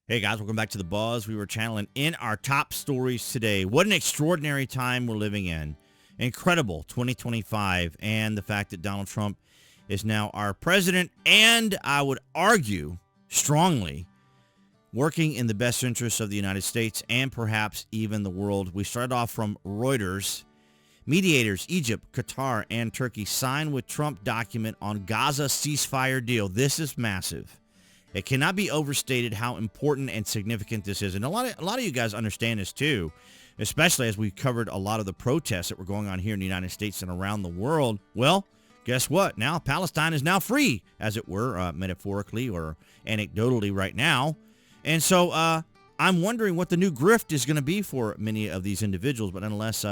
Hey guys, welcome back to the BuzWeaver channel and in our top stories today. What an extraordinary time we're living in. Incredible 2025 and the fact that Donald Trump is now our president and I would argue strongly working in the best interests of the United States and perhaps even the world. We started off from Reuters. Mediators, Egypt, Qatar, and Turkey signed with Trump document on Gaza ceasefire deal. This is massive. It cannot be overstated how important and significant this is. And a lot of you guys understand this too, especially as we covered a lot of the protests that were going on here in the United States and around the world. Well, guess what? Now Palestine is now free, as it were, metaphorically or anecdotally right now. And so I'm wondering what the new grift is going to be for many of these individuals. But nonetheless,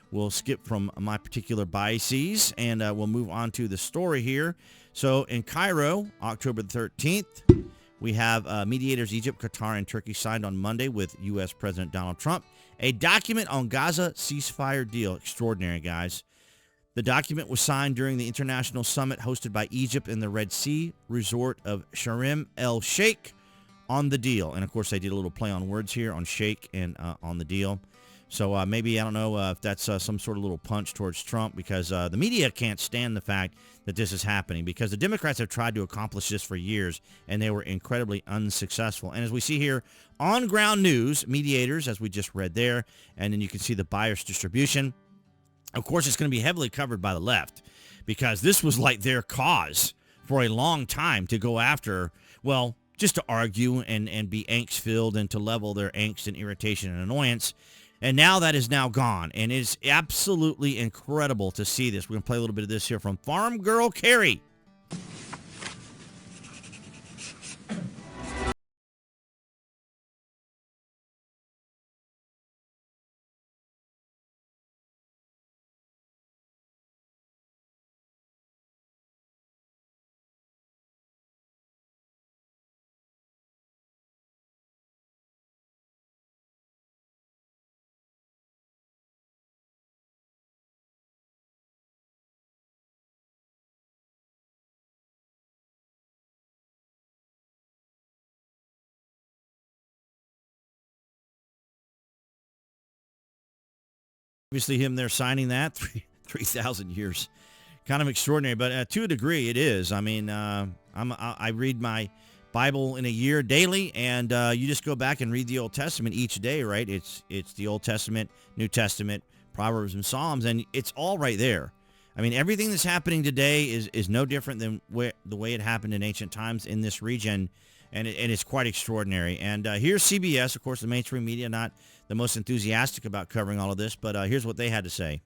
we'll skip from my particular biases and we'll move on to the story here. So in Cairo, October the 13th, we have mediators Egypt, Qatar, and Turkey signed on Monday with U.S. President Donald Trump a document on Gaza ceasefire deal. Extraordinary, guys. The document was signed during the international summit hosted by Egypt in the Red Sea resort of Sharm el-Sheikh on the deal. And, of course, they did a little play on words here on Sheikh and on the deal. So maybe, I don't know if that's some sort of little punch towards Trump because the media can't stand the fact that this is happening because the Democrats have tried to accomplish this for years and they were incredibly unsuccessful. And as we see here, on-ground news, mediators, as we just read there, and then you can see the bias distribution. Of course, it's going to be heavily covered by the left because this was like their cause for a long time to go after, well, just to argue and be angst-filled and to level their angst and irritation and annoyance. And now that is now gone, and it is absolutely incredible to see this. We're going to play a little bit of this here from Farm Girl Carrie. Obviously, him there signing that 3,000 years, kind of extraordinary. But to a degree, it is. I mean, I read my Bible in a year daily, and you just go back and read the Old Testament each day, right? It's the Old Testament, New Testament, Proverbs, and Psalms, and it's all right there. I mean, everything that's happening today is no different than the way it happened in ancient times in this region, and it's quite extraordinary. And here's CBS, of course, the mainstream media, not the most enthusiastic about covering all of this, but here's what they had to say.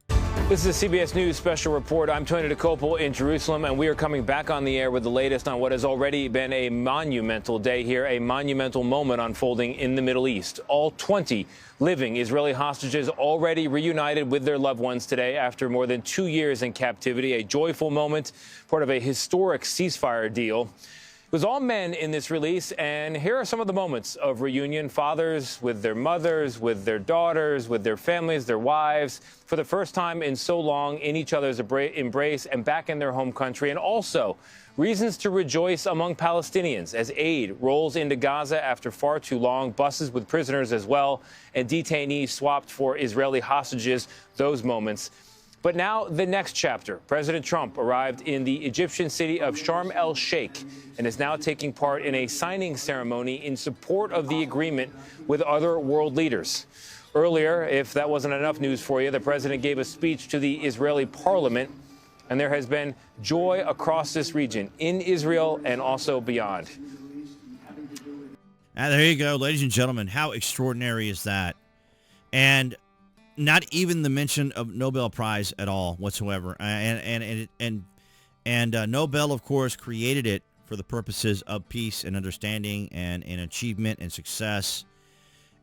This is a CBS News special report. I'm Tony DeCopel in Jerusalem, and we are coming back on the air with the latest on what has already been a monumental day here, a monumental moment unfolding in the Middle East. All 20 living Israeli hostages already reunited with their loved ones today after more than 2 years in captivity, a joyful moment, part of a historic ceasefire deal. It was all men in this release, and here are some of the moments of reunion. Fathers with their mothers, with their daughters, with their families, their wives, for the first time in so long in each other's embrace and back in their home country. And also reasons to rejoice among Palestinians as aid rolls into Gaza after far too long, buses with prisoners as well, and detainees swapped for Israeli hostages, those moments. But now the next chapter. President Trump arrived in the Egyptian city of Sharm el-Sheikh and is now taking part in a signing ceremony in support of the agreement with other world leaders. Earlier, if that wasn't enough news for you, the president gave a speech to the Israeli parliament, and there has been joy across this region, in Israel and also beyond. There you go, ladies and gentlemen. How extraordinary is that? And not even the mention of Nobel Prize at all whatsoever. And Nobel, of course, created it for the purposes of peace and understanding and achievement and success.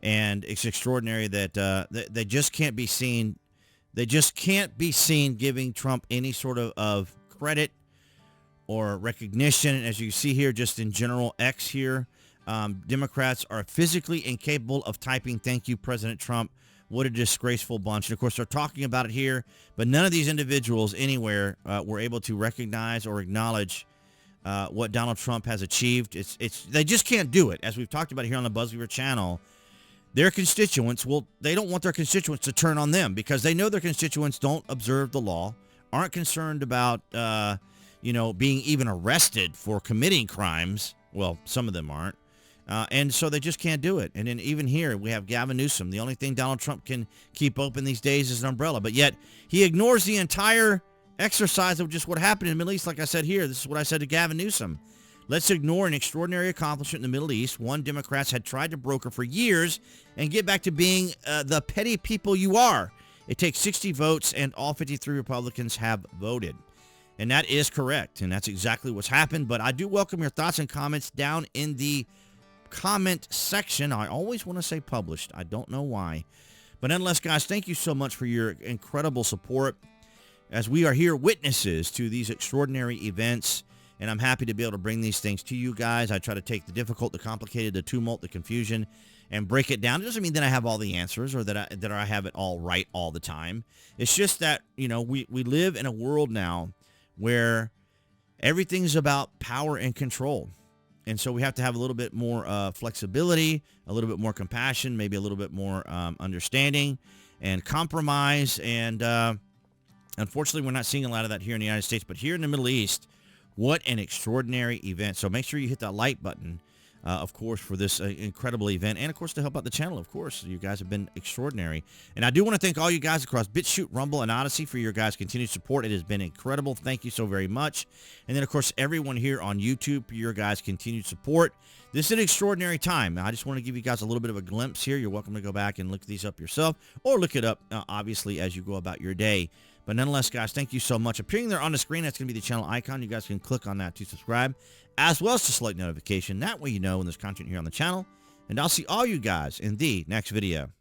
And it's extraordinary that they just can't be seen. They just can't be seen giving Trump any sort of credit or recognition. As you see here, just in general, X here, Democrats are physically incapable of typing, "Thank you, President Trump." What a disgraceful bunch. And, of course, they're talking about it here, but none of these individuals anywhere were able to recognize or acknowledge what Donald Trump has achieved. They just can't do it. As we've talked about here on the BuzWeaver channel, their constituents, they don't want their constituents to turn on them because they know their constituents don't observe the law, aren't concerned about, being even arrested for committing crimes. Well, some of them aren't. And so they just can't do it. And then even here, we have Gavin Newsom. The only thing Donald Trump can keep open these days is an umbrella. But yet he ignores the entire exercise of just what happened in the Middle East. Like I said here, this is what I said to Gavin Newsom. Let's ignore an extraordinary accomplishment in the Middle East, one Democrats had tried to broker for years, and get back to being the petty people you are. It takes 60 votes, and all 53 Republicans have voted. And that is correct, and that's exactly what's happened. But I do welcome your thoughts and comments down in the comment section. I always want to say published. I don't know why. But nonetheless, guys, thank you so much for your incredible support as we are here witnesses to these extraordinary events. And I'm happy to be able to bring these things to you guys. I try to take the difficult, the complicated, the tumult, the confusion, and break it down. It doesn't mean that I have all the answers or that I have it all right all the time. It's just that, we live in a world now where everything's about power and control. And so we have to have a little bit more flexibility, a little bit more compassion, maybe a little bit more understanding and compromise. And unfortunately, we're not seeing a lot of that here in the United States. But here in the Middle East, what an extraordinary event. So make sure you hit that like button, of course, for this incredible event. And, of course, to help out the channel, of course. You guys have been extraordinary. And I do want to thank all you guys across BitChute, Rumble, and Odyssey for your guys' continued support. It has been incredible. Thank you so very much. And then, of course, everyone here on YouTube for your guys' continued support. This is an extraordinary time. I just want to give you guys a little bit of a glimpse here. You're welcome to go back and look these up yourself or look it up, obviously, as you go about your day. But nonetheless, guys, thank you so much. Appearing there on the screen, that's going to be the channel icon. You guys can click on that to subscribe, as well as to select notification. That way you know when there's content here on the channel. And I'll see all you guys in the next video.